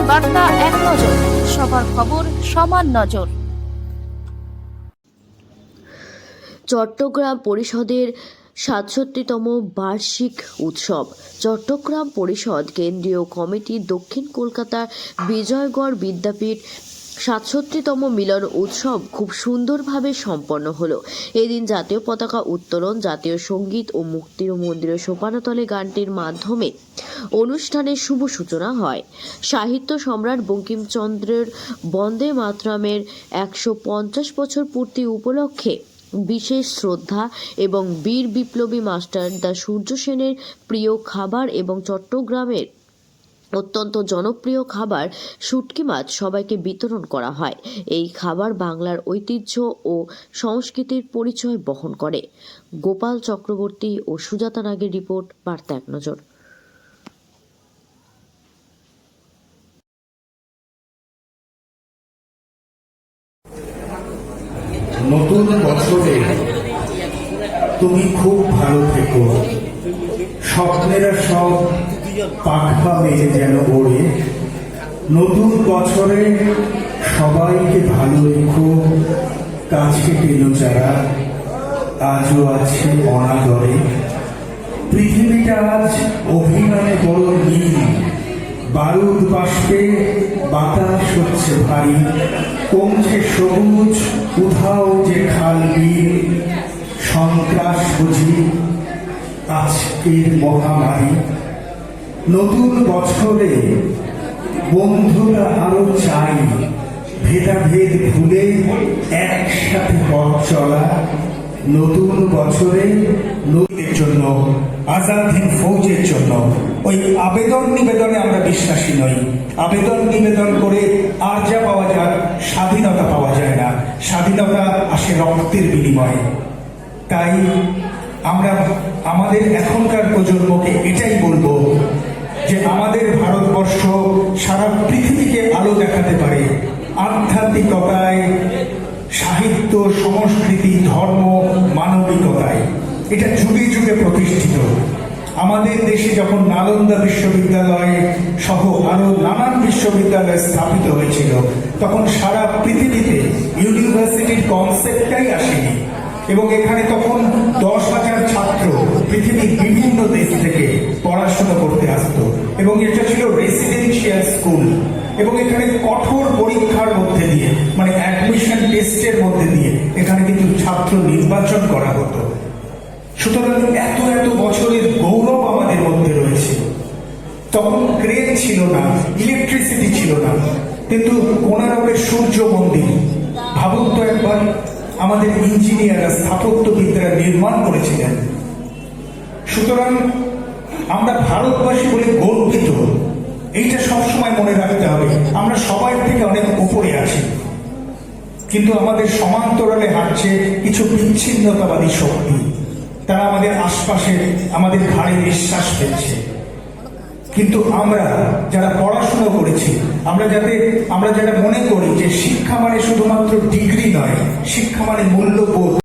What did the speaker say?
বার্তা এক নজর, সবার খবর সমান নজর। চট্টগ্রাম পরিষদের ৬৭তম বার্ষিক উৎসব। চট্টগ্রাম পরিষদ কেন্দ্রীয় কমিটি দক্ষিণ কলকাতার বিজয়গড় বিদ্যাপীঠ ৬৭তম মিলন উৎসব খুব সুন্দরভাবে সম্পন্ন হলো। এদিন জাতীয় পতাকা উত্তোলন, জাতীয় সঙ্গীত ও মুক্তির মন্দিরে সোপানতলে গানটির মাধ্যমে অনুষ্ঠানের শুভ সূচনা হয়। সাহিত্য সম্রাট বঙ্কিমচন্দ্রের বন্দে মাতরমের ১৫০ বছর পূর্তি উপলক্ষে বিশেষ শ্রদ্ধা এবং বীর বিপ্লবী মাস্টার দা সূর্য সেনের প্রিয় খাবার এবং চট্টগ্রামের অত্যন্ত জনপ্রিয় খাবার শুটকি মাছ সবাইকে বিতরণ করা হয়। এই খাবার বাংলার ঐতিহ্য ও সংস্কৃতির পরিচয় বহন করে। গোপাল চক্রবর্তী ও সুজাতা নাগের রিপোর্ট, বার্তা এক নজর। নতুন বছরে তুমি খুব ভালো থেকো, স্বপ্নেরা সব পাখা মেলে যেন ওড়ে। নতুন বছরে সবাইকে ভালো রেখো, কাছে টেনো যারা আজও আছে অনাদরে। পৃথিবীটা আজ অভিমানে বড় নীল, বারুদ বাষ্পে বাতাস হচ্ছে ভারী, কমছে সবুজ উধাও যে খাল বিল। সন্ত্রাস বুঝি আজকের মহামারী। নতুন বছরে বন্ধুরা আরো চাই ভেদাভেদ ভুলে একসাথে পথ চলা। নতুন বছরে নদীর জন্য, আজাদ হিন্দ ফৌজের জন্য ওই আবেদন নিবেদনে আমরা বিশ্বাসী নই। আবেদন নিবেদন করে আর যা পাওয়া যায়, স্বাধীনতা পাওয়া যায় না। স্বাধীনতা আসে রক্তের বিনিময়ে। তাই আমরা আমাদের এখনকার প্রজন্মকে এটাই বলবো যে আমাদের ভারতবর্ষ সারা পৃথিবীকে আলো দেখাতে পারে আধ্যাত্মিকতায়, সাহিত্য, সংস্কৃতি, ধর্ম, মানবিকতায়। এটা যুগে যুগে প্রতিষ্ঠিত। আমাদের দেশে যখন নালন্দা বিশ্ববিদ্যালয় সহ আরো নানান বিশ্ববিদ্যালয় স্থাপিত হয়েছিল, তখন সারা পৃথিবীতে ইউনিভার্সিটির কনসেপ্টটাই আসেনি এবং এখানে তখন 10,000 ছাত্র পৃথিবীর বিভিন্ন দেশ থেকে পড়াশোনা করতে আসতো এবং এটা ছিল রেসিডেন্সিয়াল স্কুল এবং এখানে কঠোর পরীক্ষার মধ্যে দিয়ে, মানে অ্যাডমিশন টেস্টের মধ্যে দিয়ে এখানে কিন্তু ছাত্র নির্বাচন করা হতো। সুতরাং এত এত বছরের গৌরব আমাদের মধ্যে রয়েছে। তখন ক্রেন ছিল না, ইলেকট্রিসিটি ছিল না, কিন্তু কোনারকের সূর্য মন্দির ভাবুন তো একবার, আমাদের ইঞ্জিনিয়াররা, স্থাপত্যবিদরা নির্মাণ করেছিলেন। সুতরাং আমরা ভারতবাসী বলে গর্বিত, এইটা সবসময় মনে রাখতে হবে। আমরা সবাই থেকে অনেক উপরে আছি, কিন্তু আমাদের সমান্তরালে হাঁটছে কিছু বিচ্ছিন্নতাবাদী শক্তি। তারা আমাদের আশপাশে আমাদের ঘাড়ে নিঃশ্বাস ফেলছে। কিন্তু আমরা যারা পড়াশোনা করেছি, আমরা যারা মনে করি যে শিক্ষা মানে শুধুমাত্র ডিগ্রি নয়, শিক্ষা মানে মূল্যবোধ।